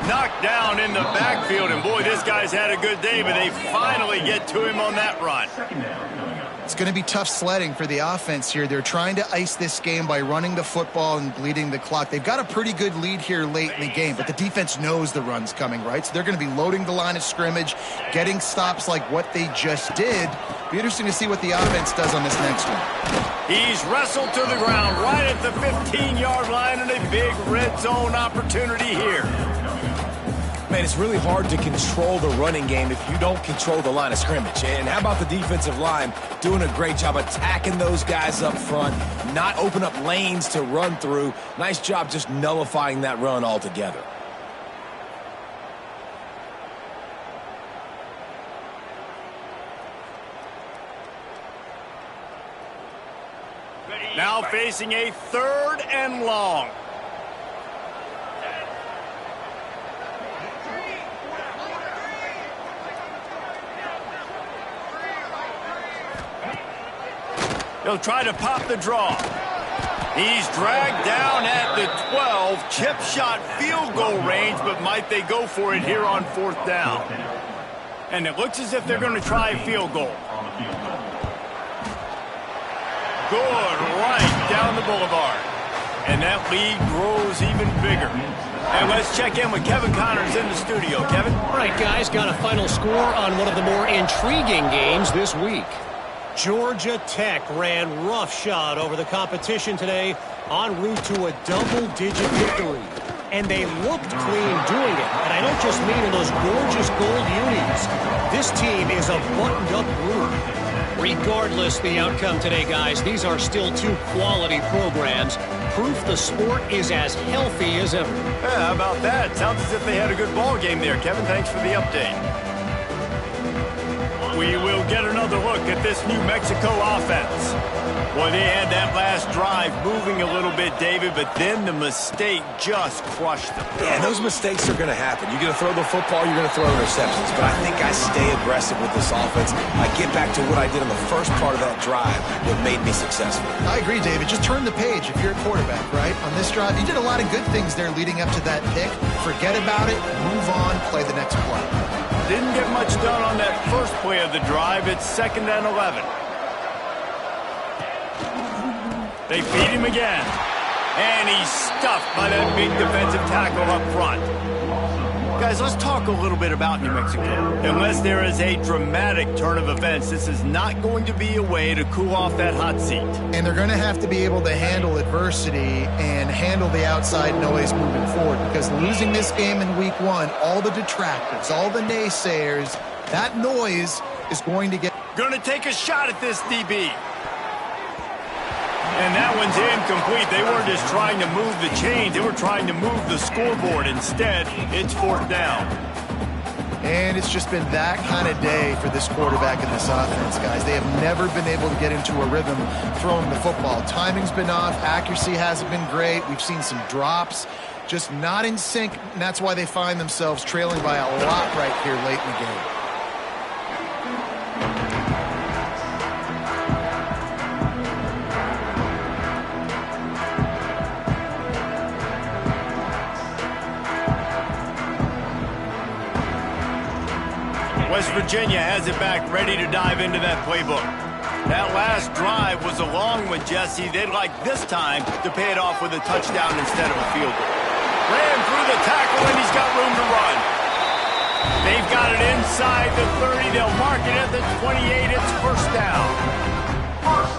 Knocked down in the backfield, and boy, this guy's had a good day, but they finally get to him on that run. It's going to be tough sledding for the offense here. They're trying to ice this game by running the football and bleeding the clock. They've got a pretty good lead here late in the game, but the defense knows the run's coming, right? So they're going to be loading the line of scrimmage, getting stops like what they just did. Be interesting to see what the offense does on this next one. He's wrestled to the ground right at the 15-yard line, and a big red zone opportunity here. Man, it's really hard to control the running game if you don't control the line of scrimmage. And how about the defensive line doing a great job attacking those guys up front, not open up lanes to run through. Nice job just nullifying that run altogether. Now facing a 3rd and long. He'll try to pop the draw. He's dragged down at the 12. Chip shot field goal range, but might they go for it here on 4th down? And it looks as if they're going to try a field goal. Good, right down the boulevard. And that lead grows even bigger. And let's check in with Kevin Connors in the studio. Kevin? All right, guys, got a final score on one of the more intriguing games this week. Georgia Tech ran roughshod over the competition today en route to a double-digit victory. And they looked clean doing it. And I don't just mean in those gorgeous gold unis. This team is a buttoned-up group. Regardless the outcome today, guys, these are still two quality programs. Proof the sport is as healthy as ever. Yeah, how about that? Sounds as if they had a good ball game there. Kevin, thanks for the update. We will get another look at this New Mexico offense. Boy, they had that last drive moving a little bit, David, but then the mistake just crushed them. Yeah, and those mistakes are going to happen. You're going to throw the football, you're going to throw interceptions. But I think I stay aggressive with this offense. I get back to what I did in the first part of that drive that made me successful. I agree, David. Just turn the page if you're a quarterback, right? On this drive, you did a lot of good things there leading up to that pick. Forget about it, move on, play the next play. Didn't get much done on that first play of the drive. It's 2nd and 11. They feed him again. And he's stuffed by that big defensive tackle up front. Guys, let's talk a little bit about New Mexico. Unless there is a dramatic turn of events, this is not going to be a way to cool off that hot seat. And they're going to have to be able to handle adversity and handle the outside noise moving forward, because losing this game in week 1, all the detractors, all the naysayers, that noise is going to get... Going to take a shot at this DB. And that one's incomplete. They weren't just trying to move the chains. They were trying to move the scoreboard. Instead, it's 4th down. And it's just been that kind of day for this quarterback and this offense, guys. They have never been able to get into a rhythm throwing the football. Timing's been off. Accuracy hasn't been great. We've seen some drops. Just not in sync, and that's why they find themselves trailing by a lot right here late in the game. West Virginia has it back, ready to dive into that playbook. That last drive was a long one, Jesse. They'd like this time to pay it off with a touchdown instead of a field goal. Ran through the tackle, and he's got room to run. They've got it inside the 30. They'll mark it at the 28. It's 1st down.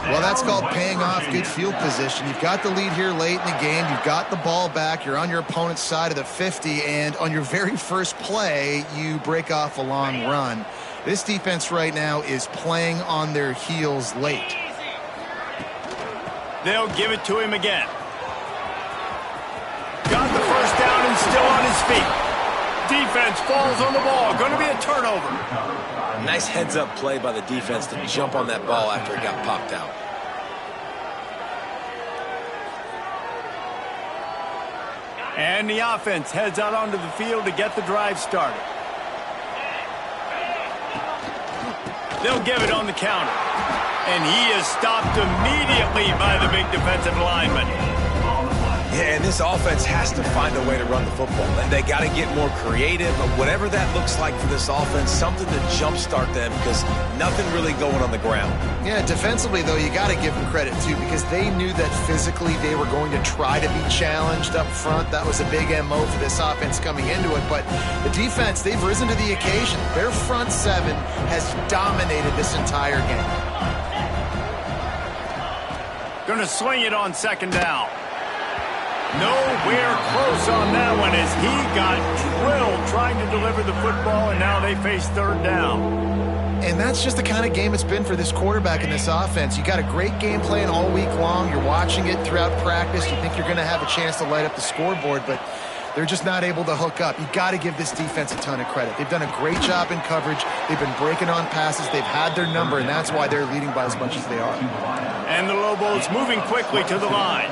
Well, that's called paying off good field position. You've got the lead here late in the game. You've got the ball back. You're on your opponent's side of the 50, and on your very first play, you break off a long run. This defense right now is playing on their heels late. They'll give it to him again. Got the 1st down and still on his feet. Defense falls on the ball. Going to be a turnover. Nice heads-up play by the defense to jump on that ball after it got popped out. And the offense heads out onto the field to get the drive started. They'll give it on the counter. And he is stopped immediately by the big defensive lineman. Yeah, and this offense has to find a way to run the football. And they got to get more creative. But whatever that looks like for this offense, something to jumpstart them, because nothing really going on the ground. Yeah, defensively, though, you got to give them credit, too, because they knew that physically they were going to try to be challenged up front. That was a big MO for this offense coming into it. But the defense, they've risen to the occasion. Their front 7 has dominated this entire game. Going to sling it on 2nd down. Nowhere close on that one as he got drilled trying to deliver the football, and now they face 3rd down. And that's just the kind of game it's been for this quarterback and this offense. You got a great game plan all week long. You're watching it throughout practice. You think you're going to have a chance to light up the scoreboard, but they're just not able to hook up. You got to give this defense a ton of credit. They've done a great job in coverage. They've been breaking on passes. They've had their number, and that's why they're leading by as much as they are. And the Lobos moving quickly to the line.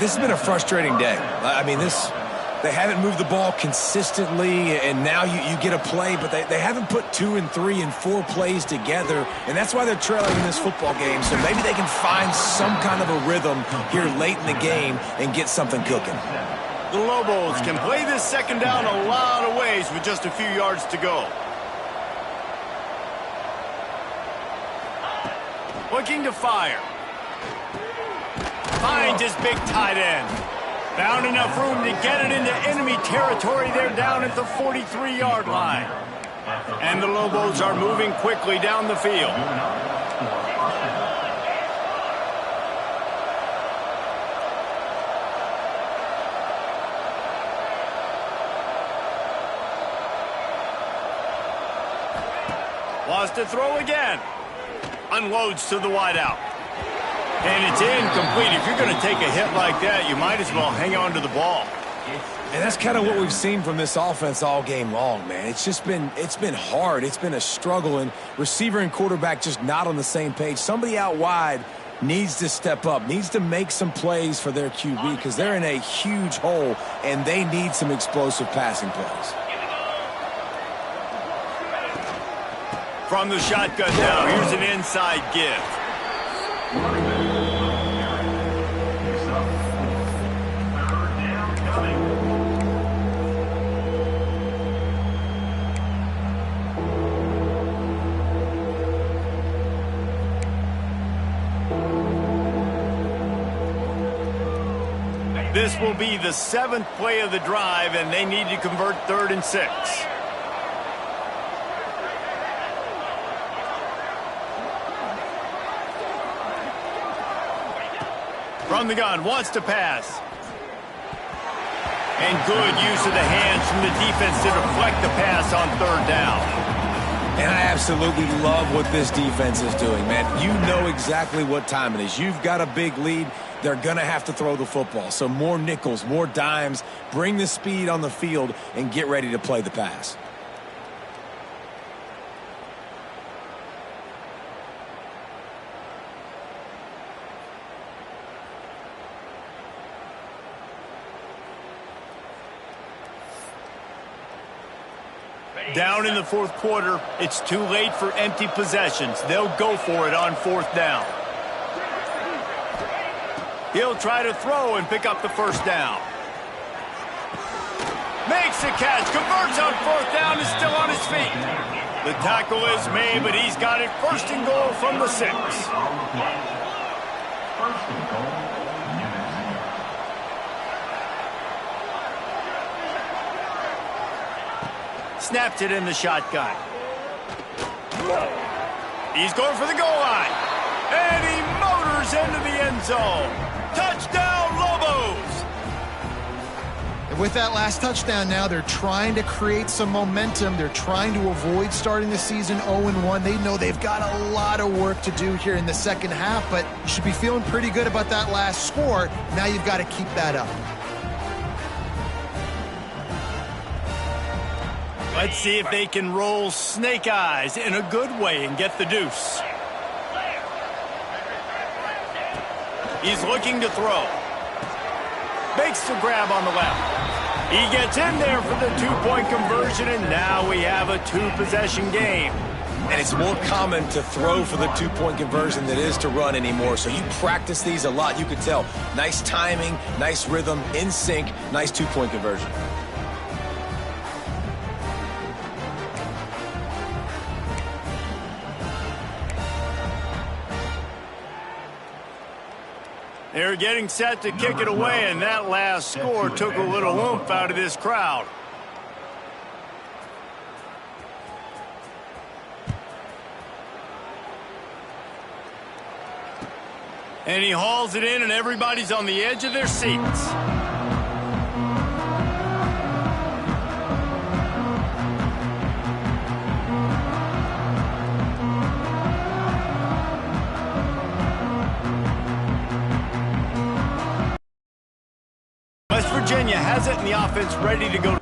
This has been a frustrating day. I mean, they haven't moved the ball consistently, and now you get a play, but they haven't put 2 and 3 and 4 plays together, and that's why they're trailing in this football game. So maybe they can find some kind of a rhythm here late in the game and get something cooking. The Lobos can play this 2nd down a lot of ways with just a few yards to go. Looking to fire. Finds his big tight end. Found enough room to get it into enemy territory. They're down at the 43-yard line. And the Lobos are moving quickly down the field. Wants to throw again. Unloads to the wideout. And it's incomplete. If you're going to take a hit like that, you might as well hang on to the ball. And that's kind of what we've seen from this offense all game long, man. It's been hard. It's been a struggle, and receiver and quarterback just not on the same page. Somebody out wide needs to step up, needs to make some plays for their QB because they're in a huge hole, and they need some explosive passing plays. From the shotgun now, here's an inside give. This will be the 7th play of the drive, and they need to convert 3rd and 6. From the gun, wants to pass. And good use of the hands from the defense to deflect the pass on 3rd down. And I absolutely love what this defense is doing, man. You know exactly what time it is. You've got a big lead. They're going to have to throw the football. So more nickels, more dimes, bring the speed on the field, and get ready to play the pass. Down in the 4th quarter, it's too late for empty possessions. They'll go for it on 4th down. He'll try to throw and pick up the 1st down. Makes the catch, converts on 4th down, is still on his feet. The tackle is made, but he's got it 1st and goal from the 6. Snapped it in the shotgun. He's going for the goal line. And he motors into the end zone. Touchdown, Lobos! And with that last touchdown now, they're trying to create some momentum. They're trying to avoid starting the season 0-1. They know they've got a lot of work to do here in the second half, but you should be feeling pretty good about that last score. Now you've got to keep that up. Let's see if they can roll snake eyes in a good way and get the deuce. He's looking to throw. Makes the grab on the left. He gets in there for the 2-point conversion, and now we have a 2-possession game. And it's more common to throw for the 2-point conversion than it is to run anymore. So you practice these a lot. You could tell. Nice timing, nice rhythm, in sync, nice 2-point conversion. They're getting set to kick it away, and that last score took a little oomph out of this crowd. And he hauls it in, and everybody's on the edge of their seats. West Virginia has it in the offense ready to go.